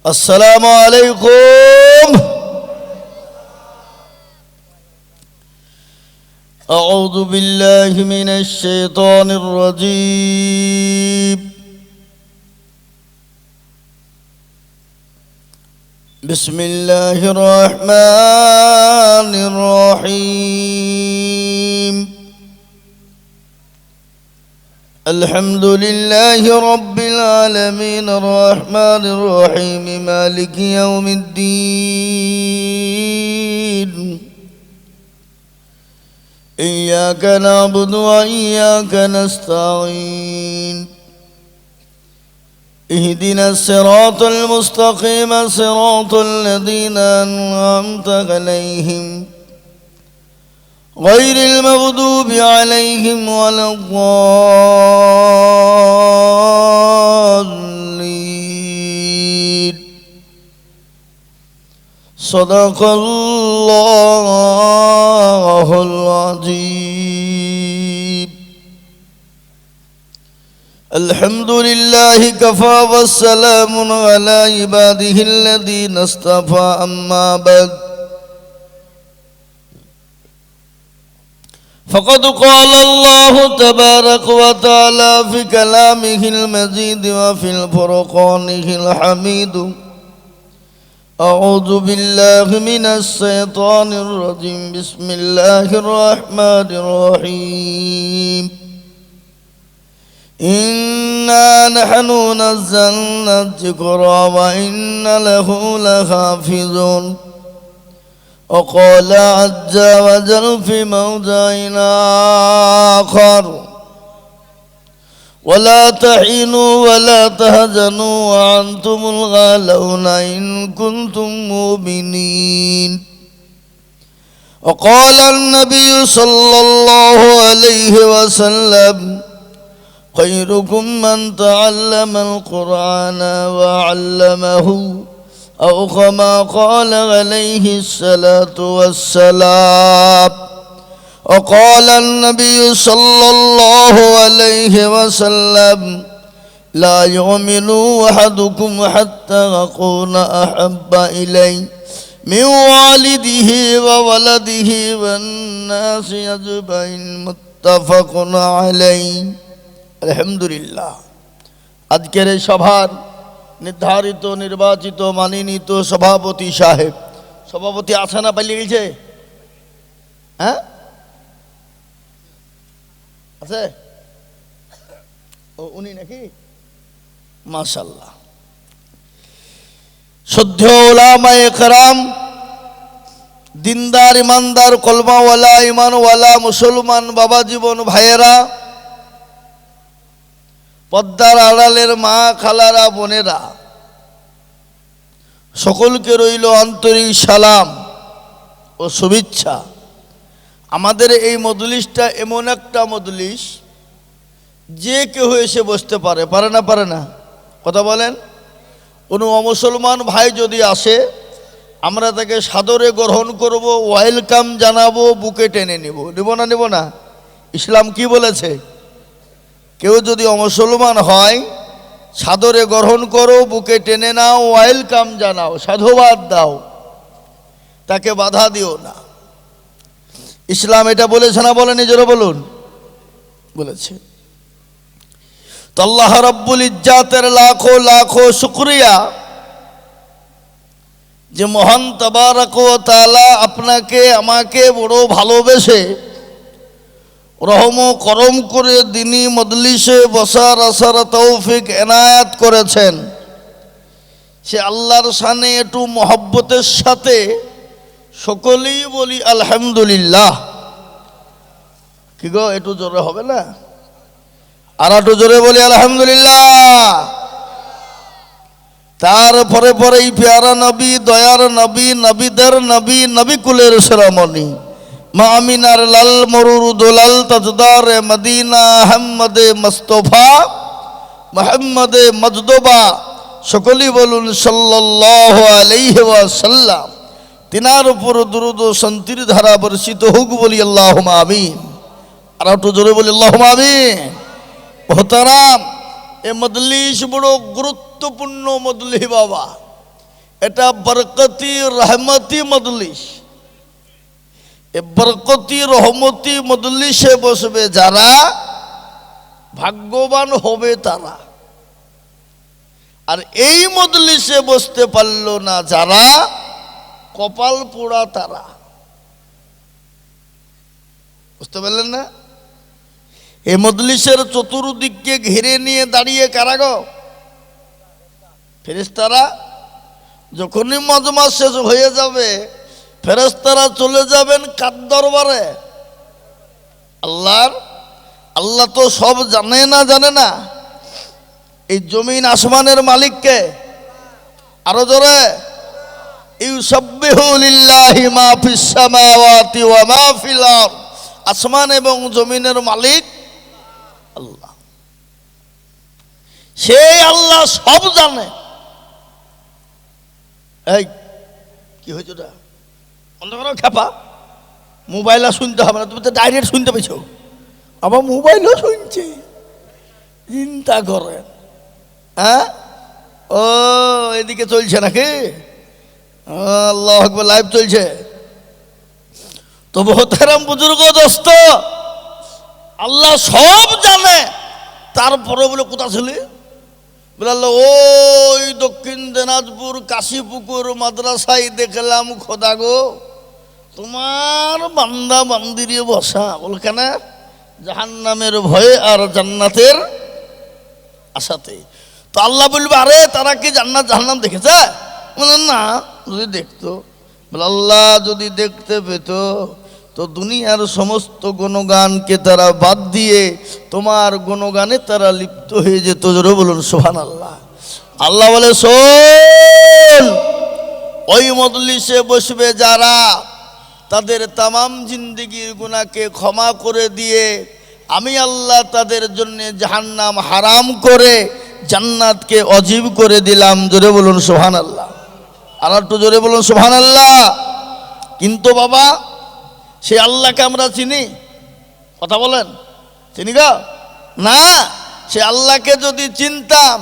السلام عليكم. أعوذ بالله من الشيطان الرجيم. بسم الله الرحمن الرحيم. الحمد لله رب العالمين الرحمن الرحيم مالك يوم الدين. إياك نعبد وإياك نستعين. اهدنا الصراط المستقيم صراط الذين أنعمت عليهم غير المغضوب عليهم ولا الضالين. صدق الله العظيم. الحمد لله كفى والسلام على عباده الذين اصطفى. أما بعد فقد قال الله تبارك وتعالى في كلامه المجيد وفي الفرقانه الحميد. أعوذ بالله من الشيطان الرجيم. بسم الله الرحمن الرحيم. إنا نحن نزلنا الذكر وإنا له لحافظون. وقال عز وجل في موضع آخر ولا تحينوا ولا تهزنوا وأنتم الغالون إن كنتم مؤمنين. وقال النبي صلى الله عليه وسلم خيركم من تعلم القرآن وعلمه أو كما قال عليه الصلاة والسلام. وقال النبي صلى الله عليه وسلم لا يؤمن أحدكم حتى أكون أحب إليه من والده وولده والناس أجمعين. متفق عليه. আলহামদুলিল্লাহ। আজকের এই সভার নির্ধারিত নির্বাচিত মাননীত সভাপতি সাহেব, সভাপতি আছে না পালিয়ে গেছে? হ্যাঁ আছে? ও উনি নাকি? মাশাআল্লাহ। শ্রদ্ধেয় উলামায়ে কেরাম, দিনদার ইমানদার কলমাওয়ালা ইমানওয়ালা মুসলমান বাবা জীবন ভাইয়েরা, পদ্মার আড়ালের মা খালারা বোনেরা, সকলকে রইল আন্তরিক সালাম ও শুভেচ্ছা। আমাদের এই মজলিসটা এমন একটা মজলিস যে কেউ এসে বসতে পারে, পারে না? পারে না? কথা বলেন। কোনো অমুসলমান ভাই যদি আসে আমরা তাকে সাদরে গ্রহণ করব, ওয়েলকাম জানাবো, বুকে টেনে নিব। নেব না? নেব না? ইসলাম কি বলেছে? কেউ যদি অমুসলমান হয় সাদরে গ্রহণ করো, বুকে টেনে নাও, ওয়েলকাম জানাও, সাধুবাদ দাও, তাকে বাধা দিও না। ইসলাম এটা বলেছে না? বলে নিজেরা বলুন। বলেছে। তো আল্লাহ রাব্বুল ইজ্জাতের লাখো লাখো শুকরিয়া যে মহান তাবারক ওয়া তাআলা আপনাকে আমাকে বড় ভালোবেসে রহম ও করম করে দিনী মজলিসে বসার আসার তৌফিক এনায়াত করেছেন। সে আল্লাহর শানে একটু মহব্বতের সাথে সকলেই বলি আলহামদুলিল্লাহ। কি গো, একটু জোরে হবে না? আর একটু জোরে বলি আলহামদুলিল্লাহ। তারপরে পরেই পেয়ারা নবী, দয়ার নবী, নবীদের নবী, নবী কুলের শিরোমণি মা আমিনার লাল মরুর দোলাল তাজদার মদিনা আহমদে মুস্তাফা মুহাম্মদে মজদবা, সকলেই বলুন সাল্লাল্লাহু আলাইহি ওয়াসাল্লাম। তিনার উপর দুরূদ ও শান্তির ধারা বর্ষিত হোক, বলি আল্লাহুম্মা আমিন। আর একটু জোরে বলি আল্লাহুম্মা আমিন। মোহতারাম, এ মজলিস বড় গুরুত্বপূর্ণ মজলিস বাবা। এটা বরকতি রহমতি মজলিস। এ বরকতি রহমতি মজলিসে বসবে যারা, ভাগ্যবান হবে তারা। আর এই মজলিসে বসতে পারল না যারা, কপাল পোড়া তারা। বুঝতে পারলেন না? এই মজলিসের চতুর্দিককে ঘিরে নিয়ে দাঁড়িয়ে কারা গো? ফেরেশতারা। যখনই মজমা শেষ হয়ে যাবে, ফেরেশতারা চলে যাবেন কার দরবারে? আল্লাহর। আল্লাহ তো সব জানে না, জানে না? এই জমিন আসমানের মালিককে? আরো জোরে, ইউসাব্বিহু লিল্লাহি মা ফিস সামাওয়াতি ওয়া মা ফিল আরদ। আসমান এবং জমিনের মালিক আল্লাহ। সেই আল্লাহ সব জানে। এই কি হয়েছে? ওটা বন্ধ করো খেপা। মোবাইল শুনতে হবে না, তুমি তো ডাইরেক্ট শুনতে পেয়েছো। আবার মোবাইলও শুনছে, চিন্তা করেন। হ্যাঁ, ও এদিকে চলছে নাকি? আল্লাহু আকবার, লাইভ চলছে। তো মোহতারাম বুজুর্গ দোস্ত, আল্লাহ সব জানে, তারপরে বলে কোথা ছিলি? বলে ওই দক্ষিণ দিনাজপুর কাশীপুকুর মাদ্রাসায় দেখলাম খোদা গো তোমার বান্দা বান্দিরে বসা। বল কেন? জাহান্নামের ভয়ে আর জান্নাতের আশাতে। তো আল্লাহ বলবে, আরে তারা কি জান্নাত জাহান্নাম দেখেছে? বলে না, যদি দেখতো। বলে আল্লাহ যদি দেখতে পেত তো দুনিয়ার সমস্ত গুণগানকে তারা বাদ দিয়ে তোমার গুণগানে তারা লিপ্ত হয়ে যেত। জোরে বলুন সুবহানাল্লাহ। আল্লাহ বলে, শোন, ওই মজলিসে বসবে যারা, তাদের তামাম জিন্দেগির গুনাহকে ক্ষমা করে দিয়ে আমি আল্লাহ তাদের জন্য জাহান্নাম হারাম করে জান্নাতকে অজীব করে দিলাম। জোরে বলুন সুবহানাল্লাহ। আর একটু জোরে বলুন সুবহানাল্লাহ। কিন্তু বাবা, সে আল্লাহকে আমরা চিনি? কথা বলেন, চিনি গো? না। সে আল্লাহকে যদি চিনতাম,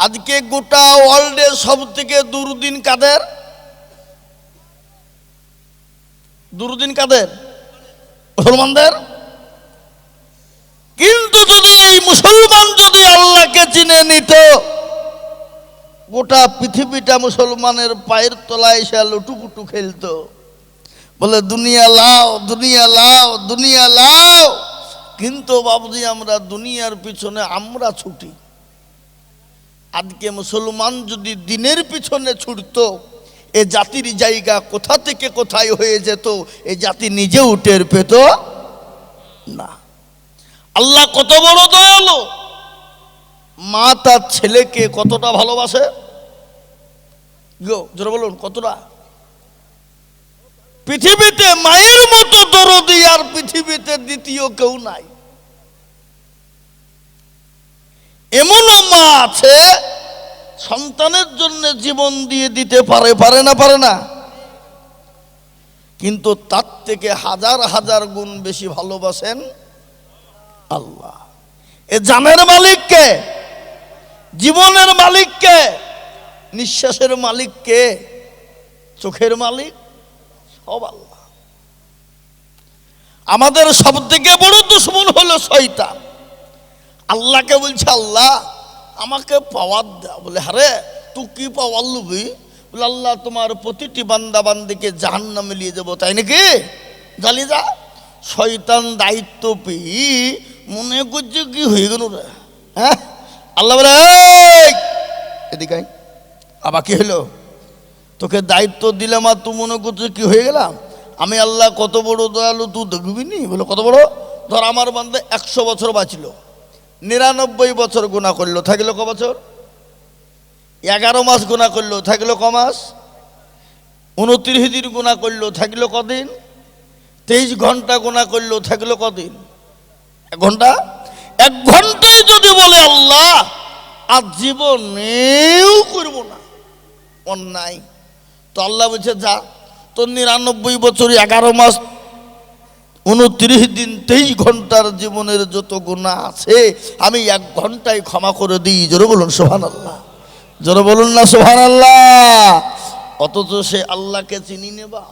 আজকে গোটা ওয়ার্ল্ডে সব থেকে দুর্দিন কাদের? দুর্দিন কাদের? মুসলমানদের। কিন্তু যদি এই মুসলমান যদি আল্লাহকে চিনে নিত, গোটা পৃথিবীটা মুসলমানের পায়ের তলায় এসে লুটুপুটু খেলতো। বলে দুনিয়া লাও, দুনিয়া লাও, দুনিয়া লাও। কিন্তু বাবুজি, আমরা দুনিয়ার পিছনে আমরা ছুটি। আজকে মুসলমান যদি দিনের পিছনে ছুটতো, এ জাতির জায়গা কোথা থেকে কোথায় হয়ে যেত এ জাতি নিজেও টের পেত না। আল্লাহ কত বড় দয়ালু। মা তার ছেলেকে কতটা ভালোবাসে গো, জোরে বলুন কতটা? পৃথিবীতে মায়ের মতো দরদি আর পৃথিবীতে দ্বিতীয় কেউ নাই। এমনও মা আছে সন্তানের জন্য জীবন দিয়ে দিতে পারে, পারে না? পারে না? কিন্তু তার থেকে হাজার হাজার গুণ বেশি ভালোবাসেন আল্লাহ। এ জানের মালিককে, জীবনের মালিককে, নিঃশ্বাসের মালিককে, চোখের মালিক সব আল্লাহ। আমাদের সব থেকে বড় দুশমন হলো শয়তান। আল্লাহকে বলছে, আল্লাহ আমাকে পাওয়ার দাও। বলে, আরে তুই কি পাওয়ার লুবি? বলে, আল্লাহ তোমার প্রতিটি বান্দা বান্দিকে জাহান্নামে নিয়ে যাবো। তাই নাকি? জ্বালিয়ে যা। শয়তান দায়িত্ব পেয়ে মনে করছে কি হয়ে গেল রে? হ্যাঁ, আল্লাহ বলে, এদিকে আবার কি হলো? তোকে দায়িত্ব দিলাম আর তুই মনে করছিস কি হয়ে গেলাম? আমি আল্লাহ কত বড় দয়ালু তুই দেখবি নি? বলে, কত বড়? ধর আমার বান্দা 100 বছর বাঁচল, 99 বছর গুনাহ করলো, থাকলো ক বছর? 11 মাস গুনাহ করলো, থাকলো ক মাস? 29 দিন গুনাহ করলো, থাকলো কদিন? 23 ঘন্টা গুনাহ করলো, থাকলো কদিন? 1 ঘন্টা। 1 ঘন্টায় যদি বলে আল্লাহ আজ জীবনেও করব না অন্যায়, তো আল্লাহ বলছে যা, তোর 99 বছর 11 মাস 29 দিন 23 ঘন্টার জীবনের যত গুনাহ আছে আমি 1 ঘন্টায় ক্ষমা করে দিই। জোরে বলুন সুবহানাল্লাহ। জোরে বলুন না সুবহানাল্লাহ। অথচ সে আল্লাহকে চিনি নেবা।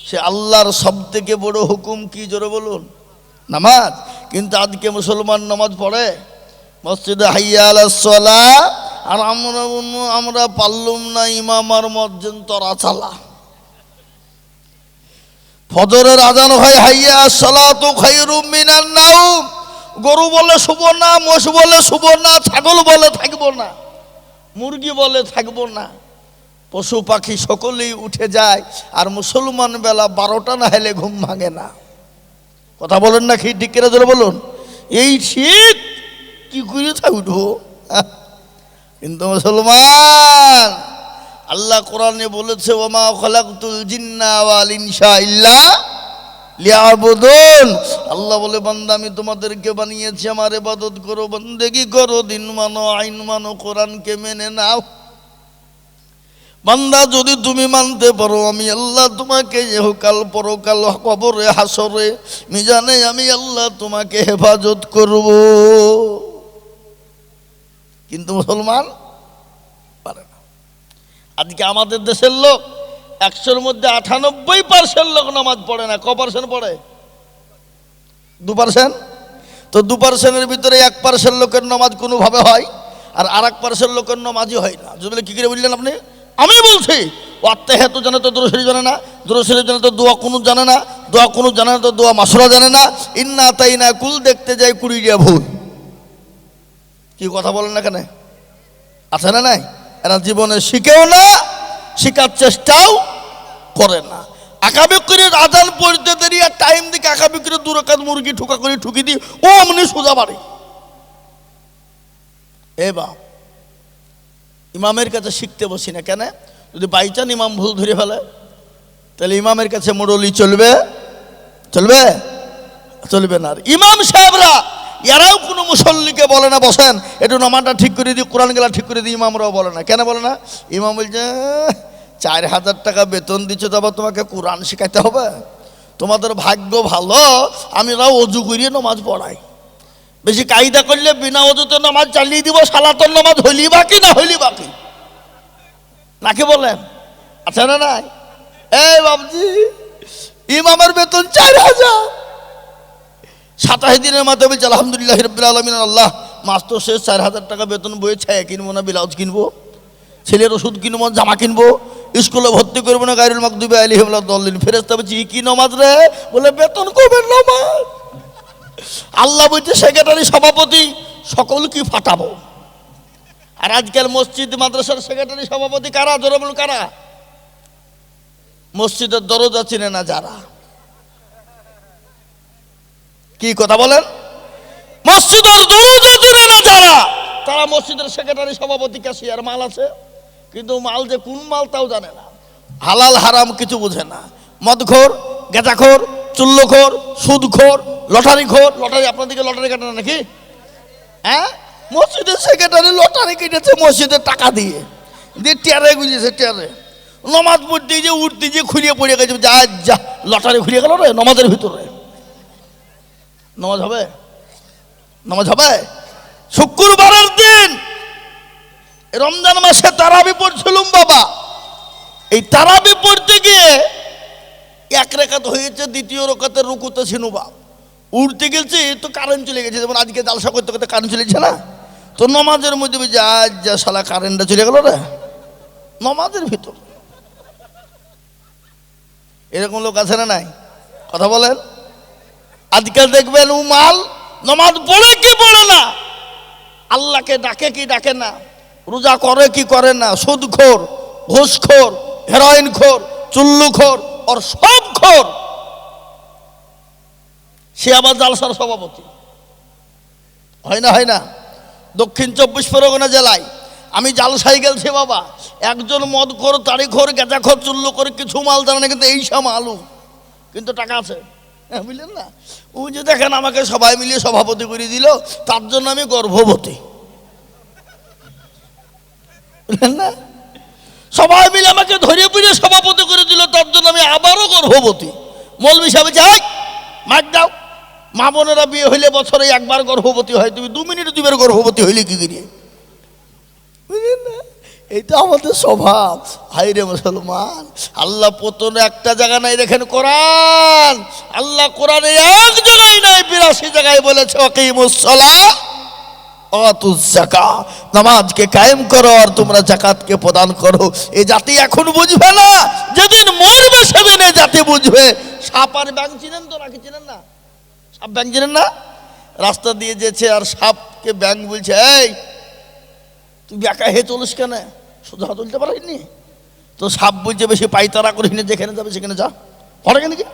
সে আল্লাহর সব থেকে বড় হুকুম কি, জোরে বলুন? নামাজ। কিন্তু আজকে মুসলমান নামাজ পড়ে মসজিদে হাইয়া আলাস সালাহ, আর আমরা পারলুম না ইমাম আর মুয়াজ্জিন তরা চালা। ফজরের আজান হয় হাইয়া আস-সালাতু খায়রুম মিনান নাওম, গরু বলে শুবো না, মোষ বলে শুবো না, ছাগল বলে থাকবো না, মুরগি বলে থাকবো না, পশু পাখি সকলেই উঠে যায়। আর মুসলমান বেলা 12টা না হলে ঘুম ভাঙে না। কথা বলেন না, ঠিক করে ধরে বলুন। এই শীত কি করে থাকবো? কিন্তু মুসলমান, আল্লাহ কোরআনে বলেছে ওমা খালাকতুল জিন্না ওয়াল ইনসা ইল্লা লিয়াবুদুন। আল্লাহ বলে বান্দা আমি তোমাদেরকে বানিয়েছি আমার ইবাদত করো, বন্দেগি করো, দিন মানো, আইন মানো, কোরআনকে মেনে নাও। বান্দা যদি তুমি মানতে পারো আমি আল্লাহ তোমাকে ইহকাল পরকাল কবরে হাসরে মিজানে আমি আল্লাহ তোমাকে হেফাজত করব। কিন্তু মুসলমান পারে না। আজকে আমাদের দেশের লোক 100-র মধ্যে 98% লোক নামাজ পড়ে না। ক% পড়ে? 2%। তো 2%-এর ভিতরে 1% লোকের নামাজ কোনোভাবে হয়, আর 1% লোকের নামাজই হয় না। যদি কি করে বললেন আপনি? আমি বলছি ও আত্মাহাত জানে তো দরুদ শরীফ জানে না, দরুদ শরীফ জানে তো দোয়া কুনুত জানে না, দোয়া কুনুত জানে না তো দোয়া মাসুরা জানে না, ইন্না তাইনা কুল দেখতে যাই 20 ভুল। কি কথা বলেন না কেন? আছে না নাই? এরা জীবনে শিখেও না, শিখার চেষ্টাও করে না। আকাবিক্রির আজান পড়তে দেরি আর টাইম দিকে আকাবিক্রির 2 রাকাত মুরগি ঠুকা করে ঠুকি দিই, ও অমনি সোজা বাড়ি। এ বাপ, ইমামের কাছে শিখতে বসি না কেন? যদি বাইচান ইমাম ভুল ধরে ফেলে তাহলে ইমামের কাছে মুরলি চলবে? চলবে? চলবে না। ইমাম সাহেবরা এরাও কোনো মুসল্লিকে বলে না বসেন একটু নামাজটা ঠিক করে দিই, কোরআন গেলা ঠিক করে দিই, ইমামরাও বলে না। কেন বলে না? ইমাম বলছে 4000 টাকা বেতন দিচ্ছে তো আবার তোমাকে কোরআন শেখাতে হবে? তোমাদের ভাগ্য ভালো আমিরাও অজু করিয়ে নামাজ পড়াই। বেশি কায়দা করলে বিনা অজুতে নামাজ চালিয়ে দিব, সালাতের নামাজ হইলি বাকি না হইলি বাকি, নাকি বলেন? আচ্ছা না নাই? এই বাবজি, ইমামের বেতন 4000, 27 দিনের মাথায় বলছে আলহামদুলিল্লাহ রাব্বিল আলামিন, আল্লাহ মাস তো শেষ, 4000 টাকা বেতন বইয়ে ছায়া কিনবো না, ব্লাউজ কিনবো, ছেলের ওষুধ কিনবো, জামা কিনবো, স্কুলে ভর্তি করবো না, গায়রুল মাগদুবি আলাইহিম ওয়ালাদ-দাল্লিন। ফেরেশতা বলছে কি নামাজ রে? বলে বেতন কমের নামাজ। আল্লাহ বলছে সেক্রেটারি সভাপতি সকল কি ফাটাবো। আর আজকাল মসজিদ মাদ্রাসার সেক্রেটারি সভাপতি কারা? জোরে বলুন কারা? মসজিদের দরজা চিনে না যারা। কি কথা বলেন? মসজিদের দরজা চিনে না যারা, তারা মসজিদের সেক্রেটারি সভাপতি ক্যাশিয়ার। মাল আছে কিন্তু মাল যে কোন মাল তাও জানে না, হালাল হারাম কিছু বুঝে না, মদখোর, গেঁজাখোর, চুল্লখোর, সুদখোর, লটারিখোর। লটারি আপনাদেরকে লটারি কাটে না নাকি? হ্যাঁ, মসজিদের সেক্রেটারি লটারি কেটেছে মসজিদের টাকা দিয়ে, দিয়ে টেয়ারে গুলিয়েছে, টেয়ারে নমাজ পড়তে যে উঠতে যে খুলিয়ে পড়ে গেছে, যা যা লটারি খুলিয়ে গেল রে নমাজের ভিতরে। নামাজ হবে? নামাজ হবে? শুক্রবারের দিন রমজান মাসে তারাবি পড়ছিলাম বাবা। এই তারাবি পড়তে গিয়ে 1 রাকাত হয়েছে, 2য় রাকাতের রুকুতে ছিল বাপ, উঠতে গেছি তো কারেন্ট চলে গেছে। যেমন আজকে জালসা করতে করতে কারেন্ট চলেছে না, তো নমাজের মধ্যে যা যা শালা কারেন্টটা চলে গেল রে নমাজের ভিতর। এরকম লোক আছে না নাই? কথা বলেন। আজকাল দেখবেন উমাল নমাজ পড়ে কি পড়ে না, আল্লাহকে ডাকে কি ডাকে না, রোজা করে কি করে না, সুদখোর, ঘুষখোর, হেরোইনখোর, চুল্লুখোর, ওর সব খোর। সে আবার জালসার সভাপতি হয় না? হয় না? দক্ষিণ 24 পরগনা জেলায় আমি জালসাই গেলছি বাবা, একজন মদখোর, তারিখোর, গেঁজাখোর, চুল্লু করে কিছু মাল জানে না, কিন্তু এই সব আলু কিন্তু টাকা আছে, বুঝলেন না? ওই যে দেখেন আমাকে সবাই মিলিয়ে সভাপতি করে দিল, তার জন্য আমি গর্ভবতী, বুঝলেন না? সবাই মিলে আমাকে ধরে পুড়ে সভাপতি করে দিল, তার জন্য আমি আবারও গর্ভবতী। মৌলভী সাহেব যাই মার দাও, মা বোনেরা বিয়ে হইলে বছরে একবার গর্ভবতী হয়, তুমি 2 মিনিটে 2বার গর্ভবতী হইলে কি করিয়ে, বুঝলেন না? এই তো আমাদের স্বভাব। হাইরে মুসলমান, আল্লাহ পতনে একটা জায়গা নাই দেখেন কোরআন, আল্লাহ কোরআনে এক জায়গায় নাই 82 জায়গায় বলেছে আকিমুস সালাহ আতুজ যাকাত, নামাজকে কায়েম করো আর তোমরা যাকাতকে প্রদান করো। এই জাতি এখন বুঝবে না, যেদিন মরবে সেদিন এই জাতি বুঝবে। সাপ আর ব্যাঙ চিনেন তো নাকি চিনেন না? সাপ ব্যাঙ চিনেন না? রাস্তা দিয়ে যেছে আর সাপকে ব্যাঙ বলছে, এই তুই একা হে চলিস কেন, সোজা তুলতে পারিনি? তো সাপ বলছে, বেশি পাইতারা করিস না, যেখানে যাবে সেখানে যা, পরে কেন কি?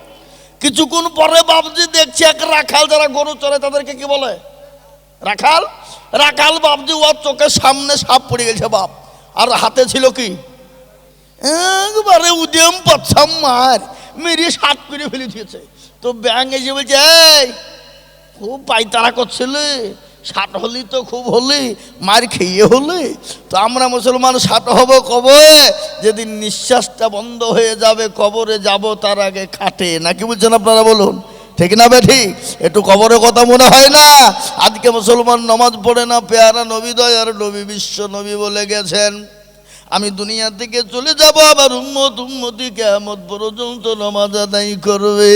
কিছুক্ষণ পরে বাবজি দেখছে এক রাখাল যারা গরু চড়ে তাদেরকে কি বলে, রাখাল। রাখাল বাবজি ওর চোখের সামনে সাপ পড়ে গেছে বাপ, আর হাতে ছিল কি, একবারে উদ্যম পাচ্ছাম মার মেরে সাত করে ফেলে দিয়েছে। তো ব্যাঙ এসে বলছে, এই খুব পাইতারা করছিলে, ষাট হলি তো খুব হলি, মার খেয়ে হলি। তো আমরা মুসলমান ষাট হব কবে, যেদিন নিঃশ্বাসটা বন্ধ হয়ে যাবে, কবরে যাব তার আগে খাটে, নাকি বলছেন আপনারা বলুন, ঠিক না বেঠি? একটু কবরের কথা মনে হয় না? আজকে মুসলমান নামাজ পড়ে না। পেয়ারা নবী দয়ার নবী বিশ্ব নবী বলে গেছেন, আমি দুনিয়া থেকে চলে যাব, আবার উম্মতি কিয়ামত পর্যন্ত নামাজ আদায় করবে।